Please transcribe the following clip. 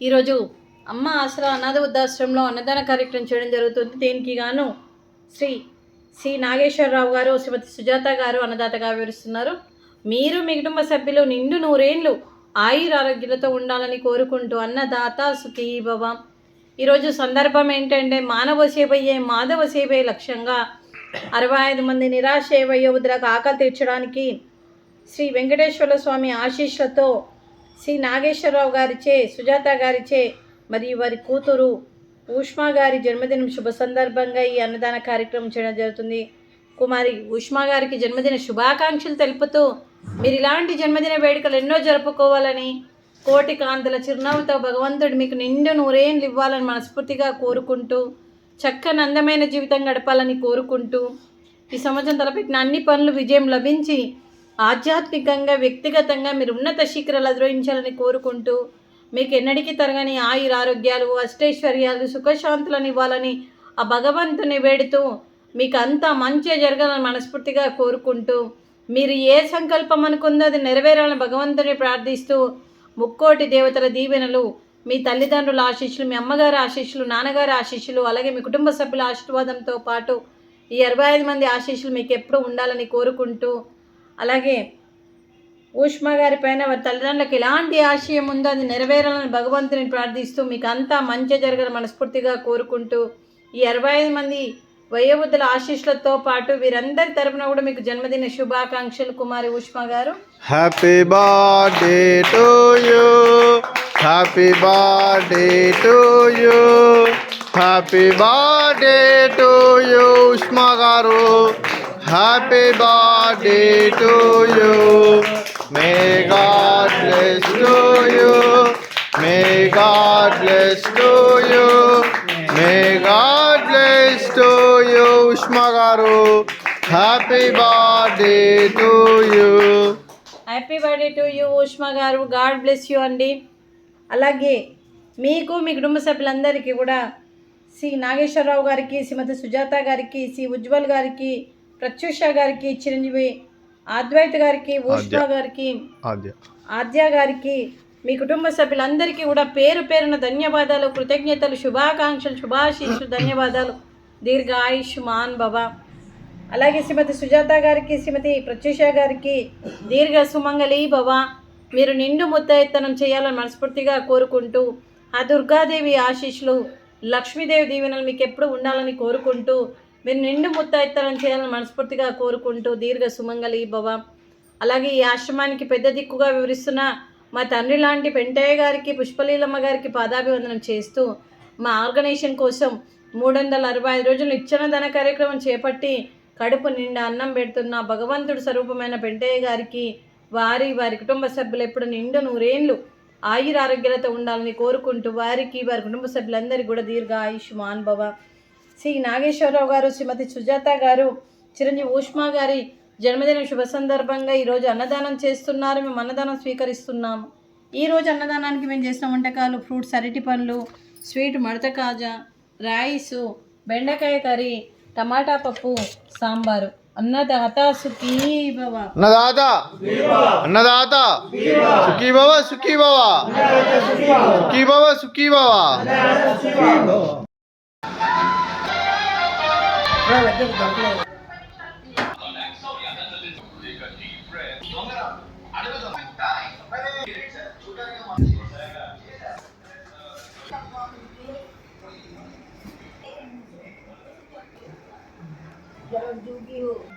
ఈరోజు అమ్మ ఆసరా అనాథ వృద్ధాశ్రమంలో అన్నదాన కార్యక్రమం చేయడం జరుగుతుంది. దీనికి గాను శ్రీ నాగేశ్వరరావు గారు, శ్రీమతి సుజాత గారు అన్నదాతగా వివరిస్తున్నారు. మీరు మీ కుటుంబ సభ్యులు నిండు నూరేళ్లు ఆయురారోగ్యాలతో ఉండాలని కోరుకుంటూ అన్నదాత సుఖీ భవ. ఈరోజు సందర్భం ఏంటంటే మానవ సేవయే మాధవ సేవే లక్ష్యంగా 65 మంది నిరాశ వయోవృద్ధులకు ఆకలి తీర్చడానికి శ్రీ వెంకటేశ్వర స్వామి ఆశీస్సులతో శ్రీ నాగేశ్వరరావు గారిచే, సుజాత గారిచే మరియు వారి కూతురు ఉష్మా గారి జన్మదినం శుభ సందర్భంగా ఈ అన్నదాన కార్యక్రమం చేయడం జరుగుతుంది. కుమారి ఉష్మా గారికి జన్మదిన శుభాకాంక్షలు తెలుపుతూ మీరు ఇలాంటి జన్మదిన వేడుకలు ఎన్నో జరుపుకోవాలని, కోటి కాంతుల చిరునవ్వుతో భగవంతుడు మీకు నిండు నూరేళ్ళు ఇవ్వాలని మనస్ఫూర్తిగా కోరుకుంటూ, చక్కని అందమైన జీవితం గడపాలని కోరుకుంటూ, ఈ సంవత్సరం తలపెట్టిన అన్ని పనులు విజయం లభించి ఆధ్యాత్మికంగా వ్యక్తిగతంగా మీరు ఉన్నత శిఖరాలు అధిరోహించాలని కోరుకుంటూ, మీకు ఎన్నటికీ తరగని ఆయురారోగ్యాలు, అష్టైశ్వర్యాలు, సుఖశాంతులను ఇవ్వాలని ఆ భగవంతుని వేడుతూ మీకు అంతా మంచిగా జరగాలని మనస్ఫూర్తిగా కోరుకుంటూ, మీరు ఏ సంకల్పం అనుకుందో అది నెరవేరాలని భగవంతుని ప్రార్థిస్తూ, ముక్కోటి దేవతల దీవెనలు, మీ తల్లిదండ్రుల ఆశీస్సులు, మీ అమ్మగారి ఆశీస్సులు, నాన్నగారి ఆశీస్సులు, అలాగే మీ కుటుంబ సభ్యుల ఆశీర్వాదంతో పాటు ఈ 65 మంది ఆశీస్సులు మీకు ఎప్పుడూ ఉండాలని కోరుకుంటూ, అలాగే ఉష్మా గారి పైన వారి తల్లిదండ్రులకు ఎలాంటి ఆశయం ఉందో అది నెరవేరాలని భగవంతుని ప్రార్థిస్తూ మీకు అంతా మంచి జరగాలని మనస్ఫూర్తిగా కోరుకుంటూ, ఈ 65 మంది వయోవృద్ధుల ఆశీస్సులతో పాటు వీరందరి తరపున కూడా మీకు జన్మదిన శుభాకాంక్షలు. కుమారి ఉష్మా గారు, happy birthday to you, happy birthday to you, happy birthday to you Ushma గారు, happy birthday to you, may God bless to you, may God bless to you, may God bless to you Ushma గారు, happy birthday to you. Happy birthday to you Ushma గారు, God bless you అండి. అలాగే మీకు మీ కుటుంబ సభ్యులందరికీ కూడా శ్రీ నాగేశ్వరరావు గారికి, శ్రీమతి సుజాత గారికి, శ్రీ ఉజ్వల్ గారికి, ప్రత్యూష గారికి, చిరంజీవి అద్వైత్ గారికి, ఉష్మా గారికి, ఆద్య గారికి, మీ కుటుంబ సభ్యులందరికీ కూడా పేరు పేరున ధన్యవాదాలు, కృతజ్ఞతలు, శుభాకాంక్షలు, శుభాశీస్సులు, ధన్యవాదాలు. దీర్ఘ ఆయుష్మాన్ భవ. అలాగే శ్రీమతి సుజాత గారికి, శ్రీమతి ప్రత్యూష గారికి దీర్ఘ సుమంగళి భవ. మీరు నిండు ముత్తైత్తనం చేయాలని మనస్ఫూర్తిగా కోరుకుంటూ, ఆ దుర్గాదేవి ఆశీస్సులు, లక్ష్మీదేవి దీవెనలు మీకు ఎప్పుడు ఉండాలని కోరుకుంటూ, మీరు నిండు ముత్తైత్తనం చేయాలని మనస్ఫూర్తిగా కోరుకుంటూ దీర్ఘ సుమంగళి భవ. అలాగే ఈ ఆశ్రమానికి పెద్ద దిక్కుగా వివరిస్తున్న మా తండ్రి లాంటి పెంటయ్య గారికి, పుష్పలీలమ్మ గారికి పాదాభివందనం చేస్తూ, మా ఆర్గనైజేషన్ కోసం 365 రోజులు నిత్యాన్నదాన కార్యక్రమం చేపట్టి కడుపు నిండా అన్నం పెడుతున్న భగవంతుడు స్వరూపమైన పెంటయ్య గారికి, వారి కుటుంబ సభ్యులు ఎప్పుడు నిండు నూరేళ్ళు ఆయురారోగ్యాలతో ఉండాలని కోరుకుంటూ, వారికి వారి కుటుంబ సభ్యులందరికీ కూడా దీర్ఘ ఆయుష్మాన్ భవ. శ్రీ నాగేశ్వరరావు గారు, శ్రీమతి సుజాత గారు, చిరంజీవి ఉష్మా గారి జన్మదిన శుభ సందర్భంగా ఈరోజు అన్నదానం చేస్తున్నారు. మేము అన్నదానం స్వీకరిస్తున్నాము. ఈరోజు అన్నదానానికి మేము చేసిన వంటకాలు ఫ్రూట్స్, అరటి పండ్లు, స్వీట్, మడత కాజా, రైసు, బెండకాయ కర్రీ, టమాటా పప్పు, సాంబారు. అన్నదాత సుఖీ భవ. అన్నదాత అన్నదాత సుఖీ భవ, సుఖీ భవ, సుఖీ భవ, సుఖీ భవ. जरूर